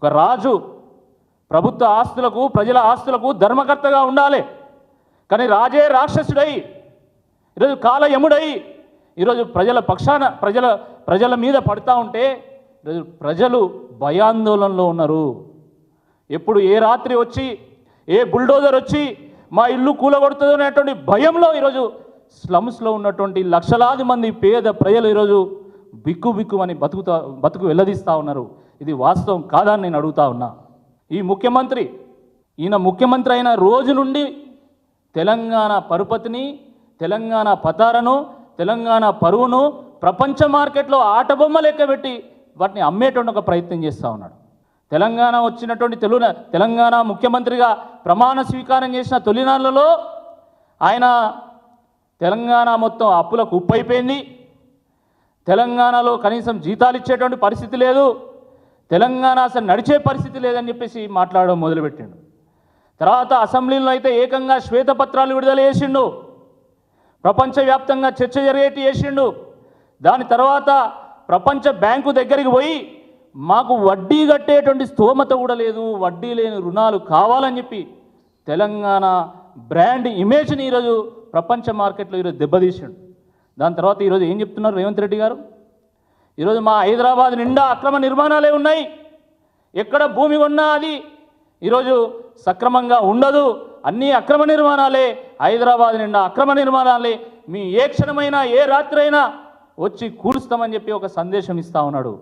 ఒక రాజు ప్రభుత్వ ఆస్తులకు ప్రజల ఆస్తులకు ధర్మకర్తగా ఉండాలి. కానీ రాజే రాక్షసుడై ఈరోజు కాలయముడై ఈరోజు ప్రజల పక్షాన ప్రజల మీద పడుతూ ఉంటే ఈరోజు ప్రజలు భయాందోళనలో ఉన్నారు. ఎప్పుడు ఏ రాత్రి వచ్చి ఏ బుల్డోజర్ వచ్చి మా ఇల్లు కూలగొడుతుందో అనేటువంటి భయంలో ఈరోజు స్లమ్స్లో ఉన్నటువంటి లక్షలాది మంది పేద ప్రజలు ఈరోజు బిక్కుబిక్కుమని బతుకు వెల్లదీస్తూ ఉన్నారు. ఇది వాస్తవం కాదా అని నేను అడుగుతా ఉన్నా. ఈయన ముఖ్యమంత్రి అయిన రోజు నుండి తెలంగాణ పరుపతిని, తెలంగాణ పతారను, తెలంగాణ పరువును ప్రపంచ మార్కెట్లో ఆటబొమ్మ లెక్క పెట్టి వాటిని అమ్మేటువంటి ఒక ప్రయత్నం చేస్తూ ఉన్నాడు. తెలంగాణ వచ్చినటువంటి తెలంగాణ ముఖ్యమంత్రిగా ప్రమాణ స్వీకారం చేసిన తొలినాళ్లలో ఆయన తెలంగాణ మొత్తం అప్పులకు ఉప్పైపోయింది, తెలంగాణలో కనీసం జీతాలు ఇచ్చేటువంటి పరిస్థితి లేదు, తెలంగాణ అసలు నడిచే పరిస్థితి లేదని చెప్పేసి మాట్లాడడం మొదలుపెట్టిండు. తర్వాత అసెంబ్లీలో అయితే ఏకంగా శ్వేతపత్రాలు విడుదల చేసిండు, ప్రపంచవ్యాప్తంగా చర్చ జరిగేటి చేసిండు. దాని తర్వాత ప్రపంచ బ్యాంకు దగ్గరికి పోయి మాకు వడ్డీ కట్టేటువంటి స్తోమత కూడా లేదు, వడ్డీ లేని రుణాలు కావాలని చెప్పి తెలంగాణ బ్రాండ్ ఇమేజ్ని ఈరోజు ప్రపంచ మార్కెట్లో ఈరోజు దెబ్బతీసిండు. దాని తర్వాత ఈరోజు ఏం చెప్తున్నారు రేవంత్ రెడ్డి గారు? ఈరోజు మా హైదరాబాద్ నిండా అక్రమ నిర్మాణాలే ఉన్నాయి, ఎక్కడ భూమి ఉన్నా అది ఈరోజు సక్రమంగా ఉండదు, అన్నీ అక్రమ నిర్మాణాలే, హైదరాబాద్ నిండా అక్రమ నిర్మాణాలే, మీ ఏ క్షణమైనా ఏ రాత్రి అయినా వచ్చి కూలుస్తామని చెప్పి ఒక సందేశం ఇస్తూ ఉన్నాడు.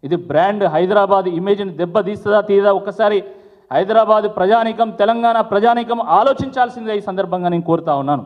ఇది బ్రాండ్ హైదరాబాద్ ఇమేజ్ని దెబ్బతీస్తుందా తీదా? ఒక్కసారి హైదరాబాద్ ప్రజానీకం, తెలంగాణ ప్రజానీకం ఆలోచించాల్సిందే ఈ సందర్భంగా నేను కోరుతా ఉన్నాను.